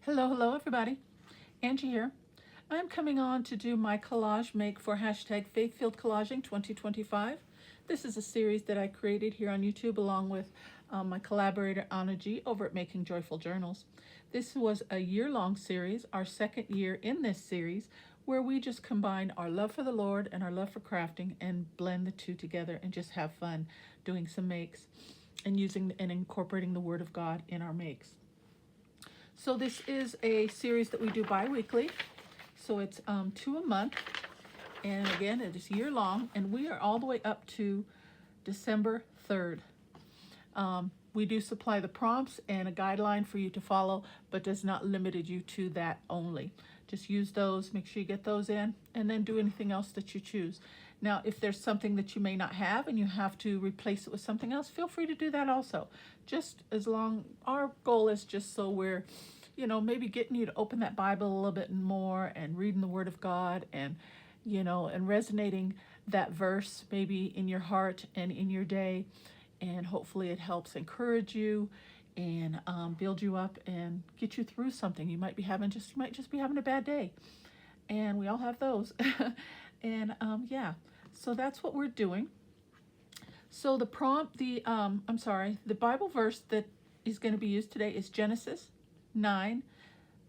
Hello everybody. Angie here. I'm coming on to do my collage make for hashtag Faith-Filled Collaging 2025. This is a series that I created here on YouTube along with my collaborator Anna G over at Making Joyful Journals. This was a year-long series, our second year in this series, where we just combine our love for the Lord and our love for crafting and blend the two together and just have fun doing some makes and using and incorporating the Word of God in our makes. So this is a series that we do bi-weekly. So it's 2 a month. And again, it is year long. And we are all the way up to December 3rd. We do supply the prompts and a guideline for you to follow, but does not limit you to that only. Just use those, make sure you get those in, and then do anything else that you choose. Now, if there's something that you may not have and you have to replace it with something else, feel free to do that also. Just as long, our goal is just so we're, maybe getting you to open that Bible a little bit more and reading the Word of God and, and resonating that verse maybe in your heart and in your day. And hopefully it helps encourage you and build you up and get you through something. You might just be having a bad day. And we all have those. And yeah, so that's what we're doing. So the prompt, the Bible verse that is going to be used today is Genesis 9,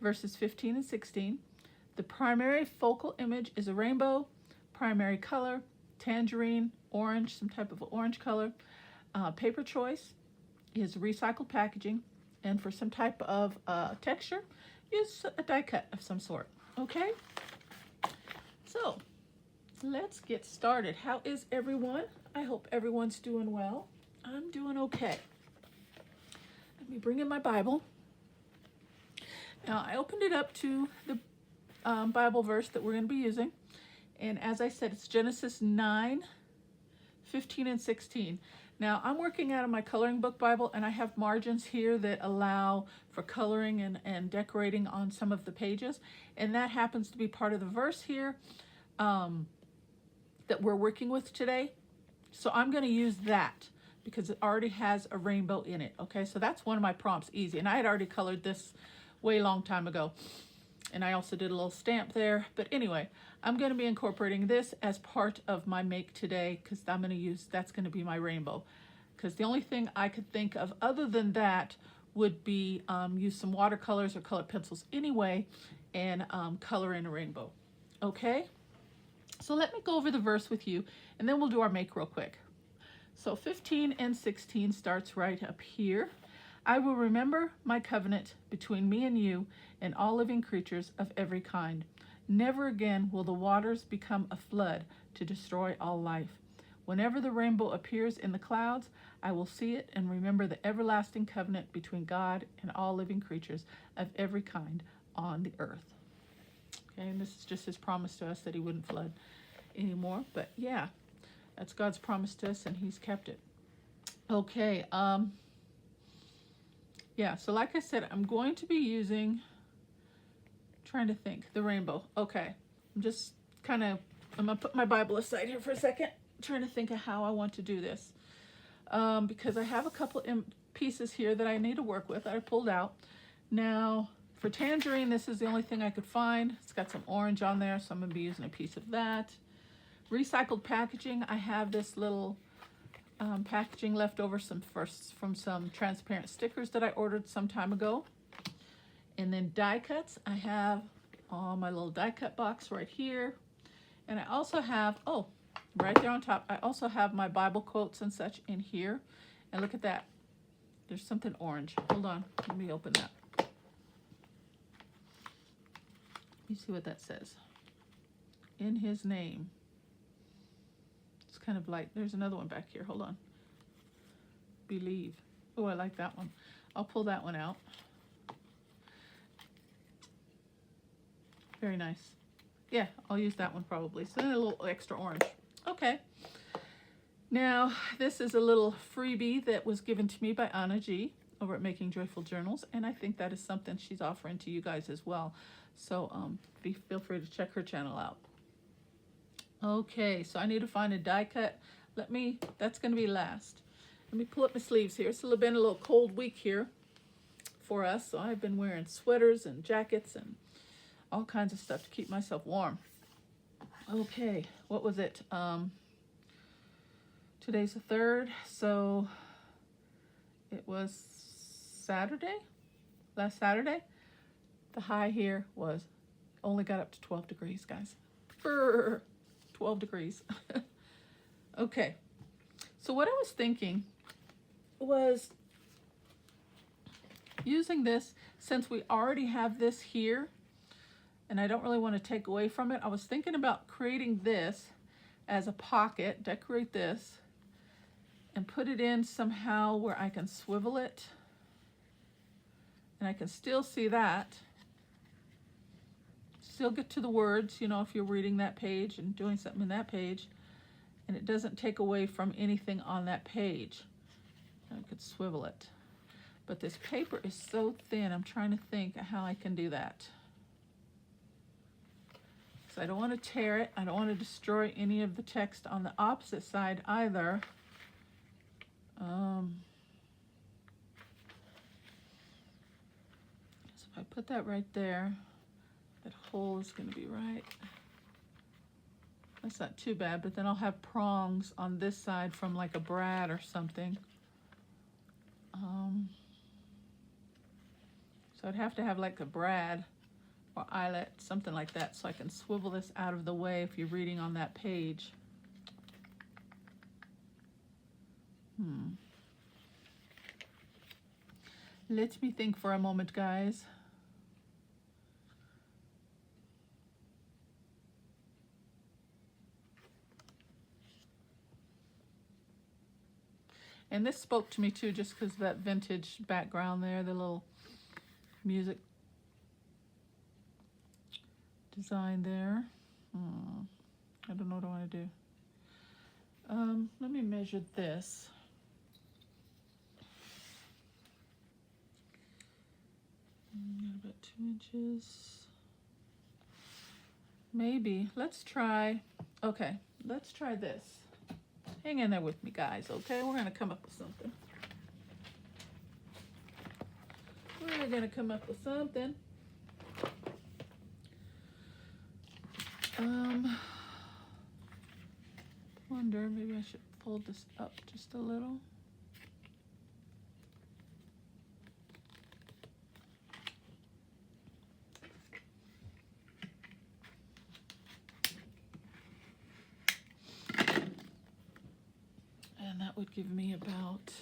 verses 15 and 16. The primary focal image is a rainbow, primary color, tangerine, orange, some type of orange color. Paper choice is recycled packaging, and for some type of texture, use a die cut of some sort. Okay? So, let's get started. How is everyone? I hope everyone's doing well. I'm doing okay. Let me bring in my Bible. Now, I opened it up to the Bible verse that we're going to be using. And as I said, it's Genesis 9, 15 and 16. Now, I'm working out of my coloring book Bible, and I have margins here that allow for coloring and decorating on some of the pages. And that happens to be part of the verse here that we're working with today. So I'm going to use that because it already has a rainbow in it. Okay, so that's one of my prompts, easy. And I had already colored this way long time ago. And I also did a little stamp there. But anyway, I'm going to be incorporating this as part of my make today because that's going to be my rainbow. Because the only thing I could think of other than that would be use some watercolors or colored pencils anyway and color in a rainbow. Okay? So let me go over the verse with you and then we'll do our make real quick. So 15 and 16 starts right up here. I will remember my covenant between me and you and all living creatures of every kind. Never again will the waters become a flood to destroy all life. Whenever the rainbow appears in the clouds, I will see it and remember the everlasting covenant between God and all living creatures of every kind on the earth. Okay, and this is just his promise to us that he wouldn't flood anymore. But yeah, that's God's promise to us and he's kept it. Okay, yeah, so like I said, I'm going to be using, trying to think, the rainbow. Okay, I'm going to put my Bible aside here for a second, trying to think of how I want to do this. Because I have a couple pieces here that I need to work with that I pulled out. Now, for tangerine, this is the only thing I could find. It's got some orange on there, so I'm going to be using a piece of that. Recycled packaging, I have this little packaging left over from some transparent stickers that I ordered some time ago. And then die cuts, I have my little die cut box right here. And I also have, right there on top, I also have my Bible quotes and such in here. And look at that. There's something orange. Hold on, let me open that. Let me see what that says. In his name. It's kind of light. There's another one back here. Hold on. Believe. Oh, I like that one. I'll pull that one out. Very nice. Yeah, I'll use that one probably. So then a little extra orange. Okay. Now, this is a little freebie that was given to me by Anna G over at Making Joyful Journals. And I think that is something she's offering to you guys as well. So feel free to check her channel out. Okay, so I need to find a die cut. That's going to be last. Let me pull up my sleeves here. It's been a little cold week here for us, so I've been wearing sweaters and jackets and all kinds of stuff to keep myself warm. Okay, what was it? Today's the 3rd, so it was Saturday, last Saturday. The high here was, only got up to 12 degrees, guys. Brr, 12 degrees. Okay, so what I was thinking was using this, since we already have this here, and I don't really want to take away from it. I was thinking about creating this as a pocket, decorate this, and put it in somehow where I can swivel it. And I can still see that. Still get to the words, you know, if you're reading that page and doing something in that page. And it doesn't take away from anything on that page. I could swivel it. But this paper is so thin, I'm trying to think how I can do that. So I don't want to tear it. I don't want to destroy any of the text on the opposite side either. So if I put that right there, that hole is going to be right. That's not too bad, but then I'll have prongs on this side from like a brad or something. So I'd have to have like a brad or eyelet, something like that, so I can swivel this out of the way if you're reading on that page. Let me think for a moment, guys. And this spoke to me too, just because of that vintage background there, the little music design there. I don't know what I want to do. Let me measure this. About 2 inches. Maybe. Let's try. Okay, let's try this. Hang in there with me, guys, okay? We're going to come up with something. We're going to come up with something. Wonder, maybe I should fold this up just a little. And that would give me about,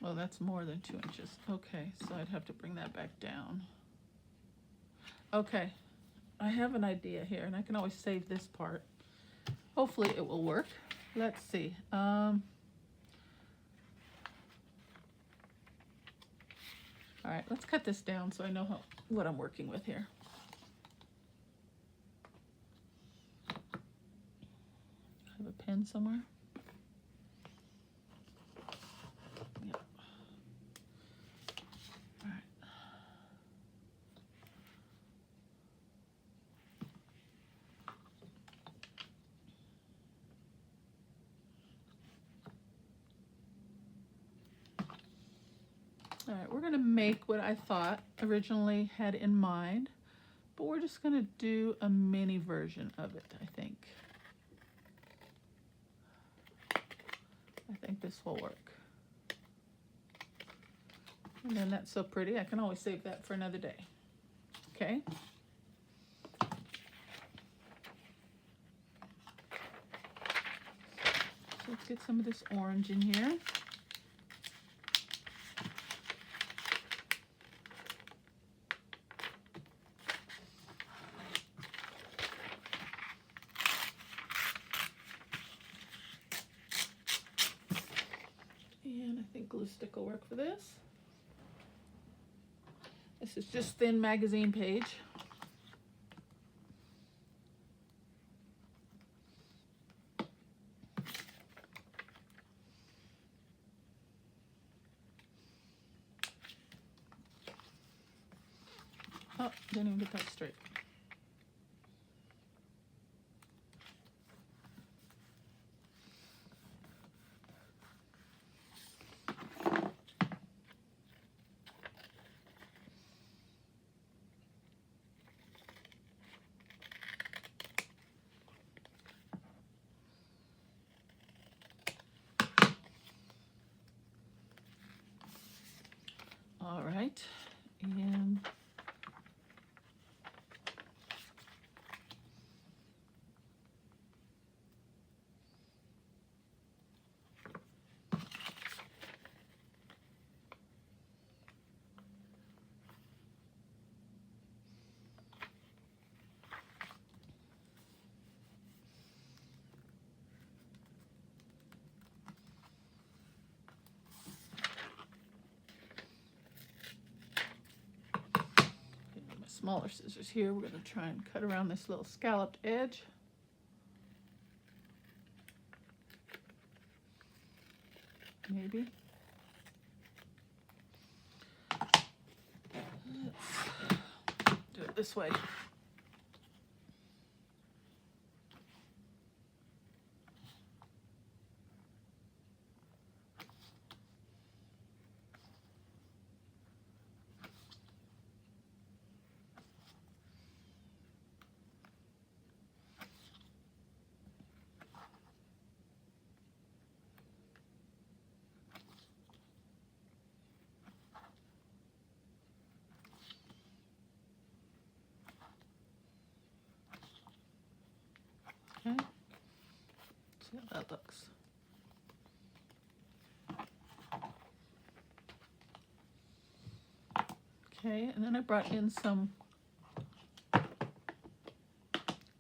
well, that's more than 2 inches. Okay, so I'd have to bring that back down. Okay, I have an idea here, and I can always save this part. Hopefully it will work. Let's see. All right, let's cut this down so I know what I'm working with here. I have a pen somewhere. Yep. All right. All right, we're going to make what I thought originally had in mind, but we're just going to do a mini version of it, I think. I think this will work. And then that's so pretty, I can always save that for another day. Okay. So let's get some of this orange in here. And I think glue stick will work for this. This is just thin magazine page. Oh, didn't even get that straight. All right, and my smaller scissors here. We're going to try and cut around this little scalloped edge. Maybe. Let's do it this way. Okay. See how that looks. Okay, and then I brought in some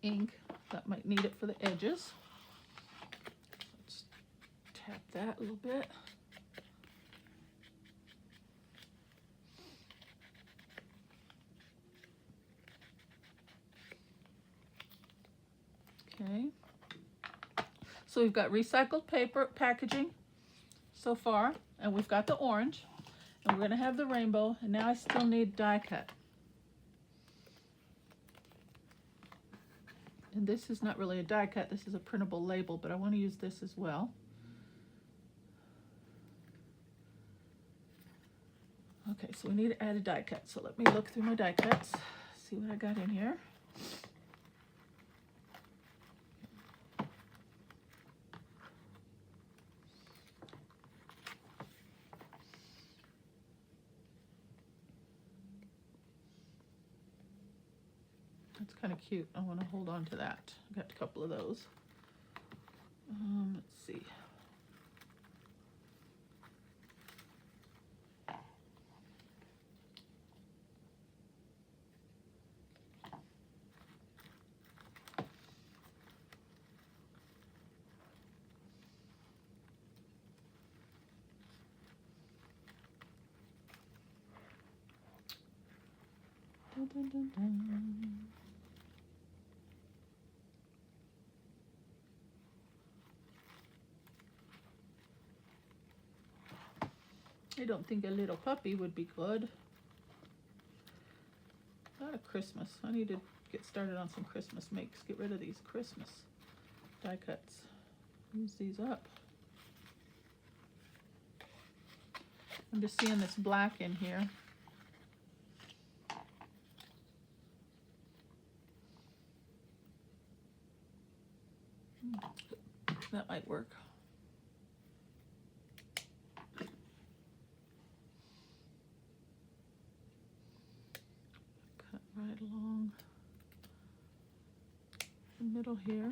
ink that might need it for the edges. Let's tap that a little bit. Okay. So we've got recycled paper packaging so far, and we've got the orange, and we're going to have the rainbow, and now I still need die cut. And this is not really a die cut, this is a printable label, but I want to use this as well. Okay, so we need to add a die cut. So let me look through my die cuts, see what I got in here. That's kind of cute. I want to hold on to that. I got a couple of those. Let's see. Dun, dun, dun, dun. I don't think a little puppy would be good. Not a Christmas. I need to get started on some Christmas makes. Get rid of these Christmas die cuts. Use these up. I'm just seeing this black in here. That might work. Cut right along the middle here.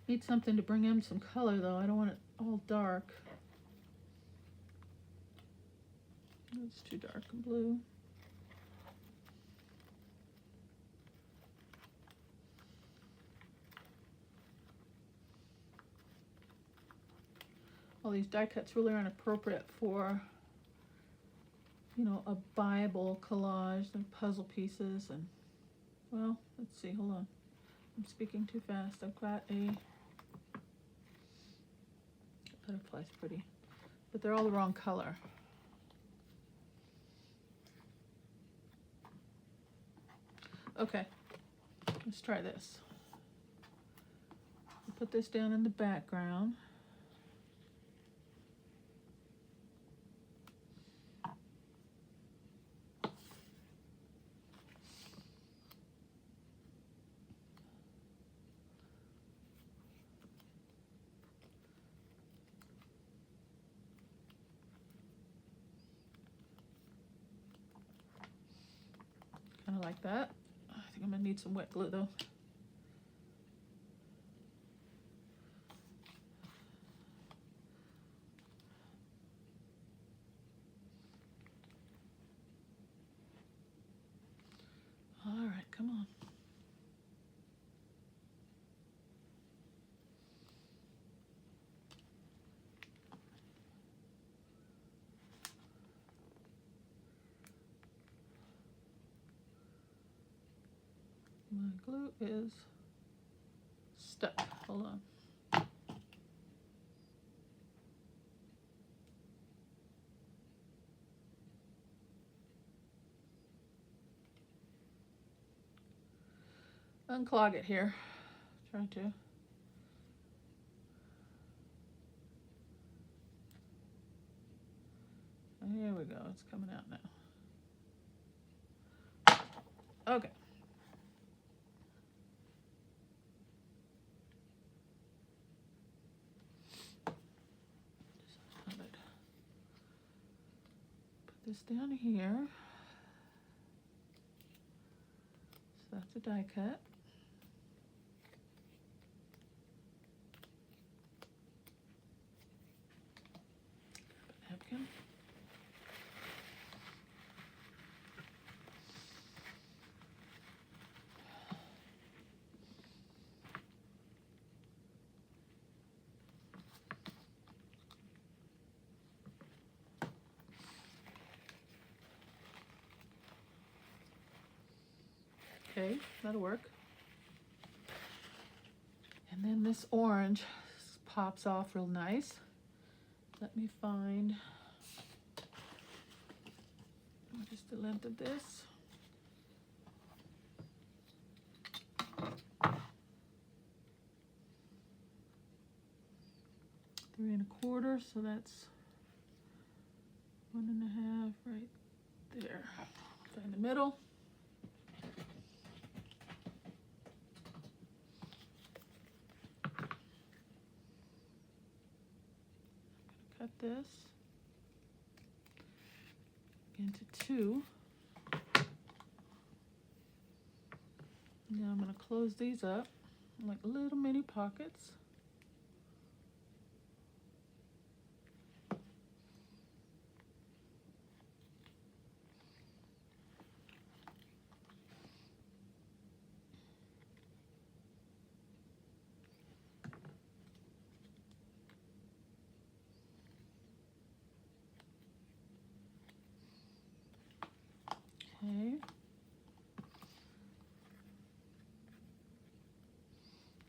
Need something to bring in some color though. I don't want it all dark. It's too dark and blue. All these die cuts really aren't appropriate for, you know, a Bible collage. They're puzzle pieces and, well, let's see, hold on. I'm speaking too fast. I've got a, butterfly's pretty, but they're all the wrong color. Okay, let's try this. I'll put this down in the background. like that. I think I'm gonna need some wet glue though. All right, come on. My glue is stuck. Hold on. Unclog it here. Trying to. Here we go. It's coming out now. Okay. Put this down here. So that's a die cut. Napkin. Okay, that'll work. And then this orange pops off real nice. Let me find just the length of this. Three and a quarter, so that's 1.5 right there. Find the middle. Cut this into 2. Now I'm going to close these up like little mini pockets. Okay.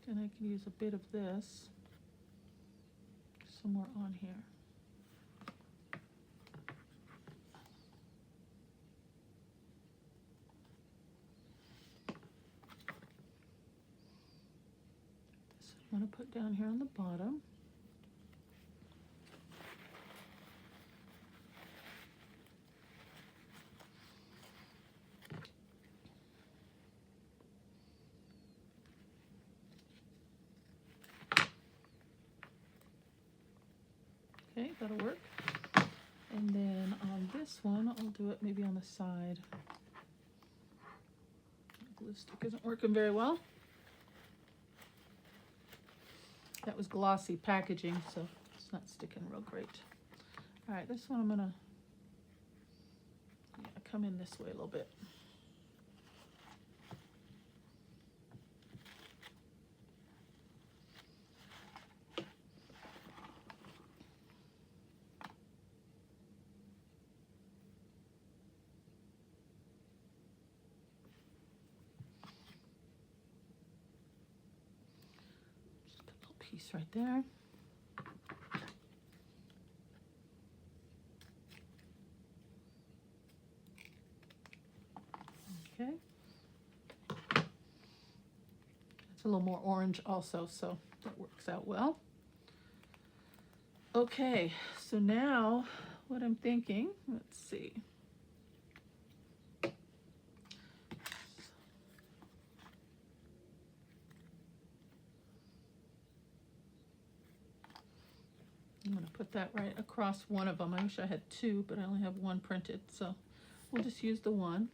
Then I can use a bit of this somewhere on here. This I'm going to put down here on the bottom. Okay, that'll work. And then on this one, I'll do it maybe on the side. The glue stick isn't working very well. That was glossy packaging, so it's not sticking real great. All right, this one I'm gonna come in this way a little bit. Piece right there. Okay. It's a little more orange also, so that works out well. Okay, so now what I'm thinking, let's see. I'm going to put that right across one of them. I wish I had 2, but I only have 1 printed, so we'll just use the one.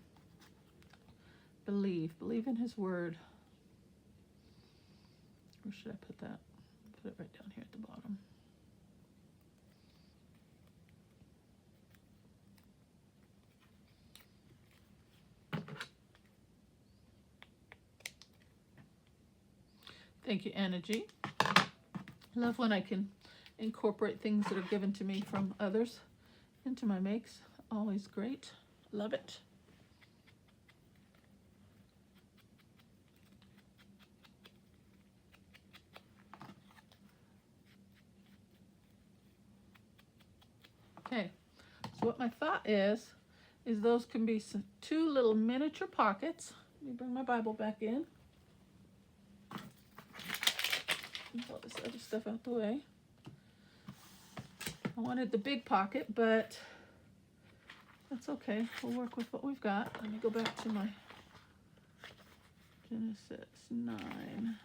Believe. Believe in his word. Where should I put that? Put it right down here at the bottom. Thank you, Anna G. I love when I can incorporate things that are given to me from others into my makes. Always great. Love it. Okay, so what my thought is those can be some, two little miniature pockets. Let me bring my Bible back in. Pull this other stuff out the way. I wanted the big pocket, but that's okay. We'll work with what we've got. Let me go back to my Genesis 9.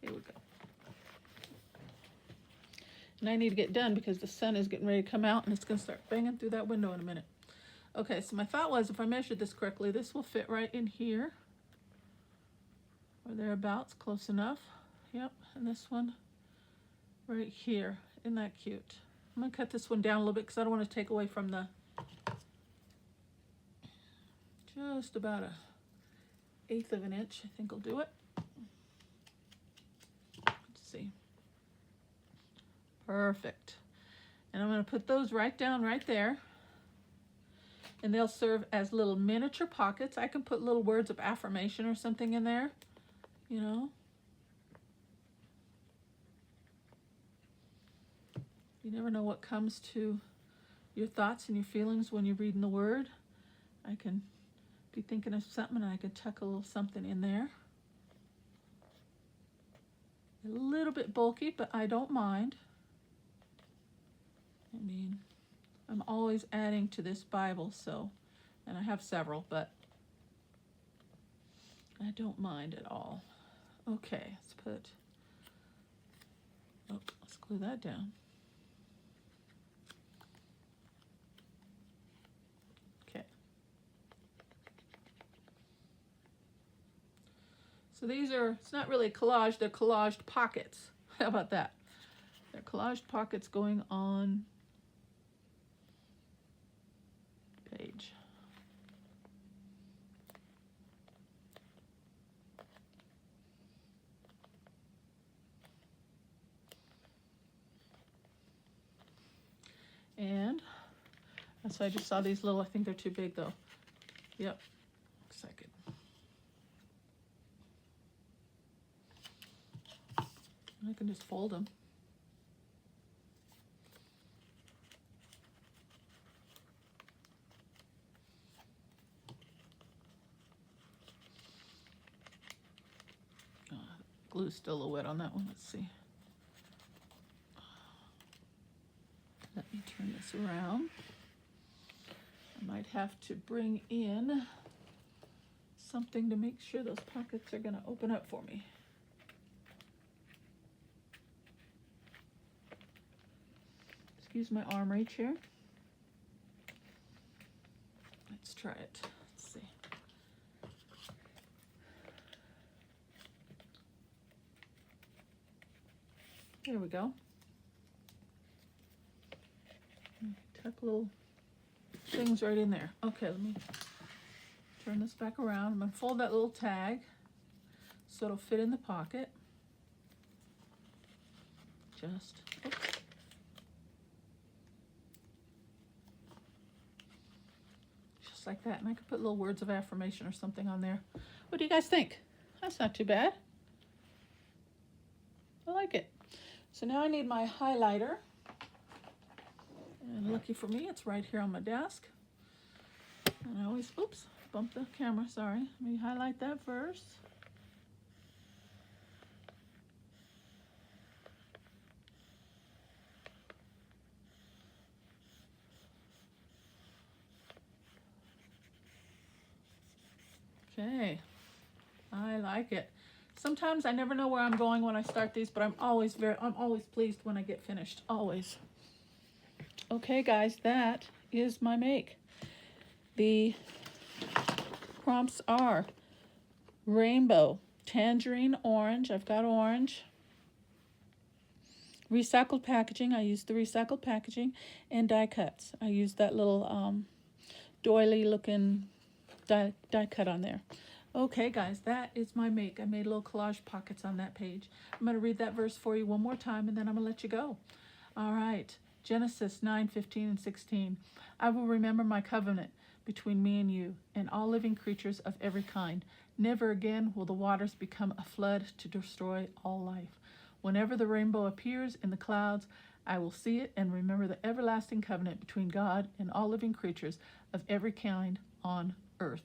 Here we go. And I need to get done because the sun is getting ready to come out and it's going to start banging through that window in a minute. Okay, so my thought was if I measured this correctly, this will fit right in here. Or thereabouts, close enough. Yep, and this one right here. Isn't that cute? I'm going to cut this one down a little bit because I don't want to take away from the just about 1/8 of an inch. I think will do it. Let's see. Perfect. And I'm going to put those right down right there. And they'll serve as little miniature pockets. I can put little words of affirmation or something in there, you know. You never know what comes to your thoughts and your feelings when you're reading the word. I can be thinking of something and I can tuck a little something in there. A little bit bulky, but I don't mind. I mean, I'm always adding to this Bible, so, and I have several, but I don't mind at all. Okay, let's put, oh, let's glue that down. Okay. So these are, it's not really collage, they're collaged pockets. How about that? They're collaged pockets going on page. And so I just saw these little, I think they're too big though. Yep, looks like it. I can just fold them. Glue's still a little wet on that one. Let's see. Let me turn this around. I might have to bring in something to make sure those pockets are going to open up for me. Excuse my arm reach here. Let's try it. Let's see. There we go. Tuck little things right in there. Okay, let me turn this back around. I'm going to fold that little tag so it'll fit in the pocket. Just, oops. Just like that. And I could put little words of affirmation or something on there. What do you guys think? That's not too bad. I like it. So now I need my highlighter. And lucky for me, it's right here on my desk. And I always, oops, bumped the camera, sorry. Let me highlight that first. Okay, I like it. Sometimes I never know where I'm going when I start these, but I'm always pleased when I get finished, always. Okay guys, that is my make. The prompts are rainbow, tangerine, orange, I've got orange, recycled packaging, I used the recycled packaging, and die cuts. I used that little doily looking die cut on there. Okay guys, that is my make. I made little collage pockets on that page. I'm going to read that verse for you one more time and then I'm going to let you go. All right, Genesis 9:15 and 16. I will remember my covenant between me and you and all living creatures of every kind. Never again will the waters become a flood to destroy all life. Whenever the rainbow appears in the clouds, I will see it and remember the everlasting covenant between God and all living creatures of every kind on earth.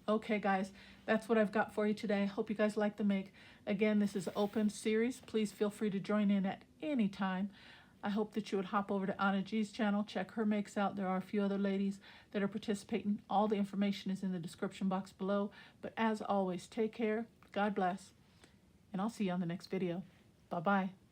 Okay guys, that's what I've got for you today. Hope you guys like the make. Again, this is an open series. Please feel free to join in at any time. I hope that you would hop over to Anna G's channel, check her makes out. There are a few other ladies that are participating. All the information is in the description box below. But as always, take care, God bless, and I'll see you on the next video. Bye-bye.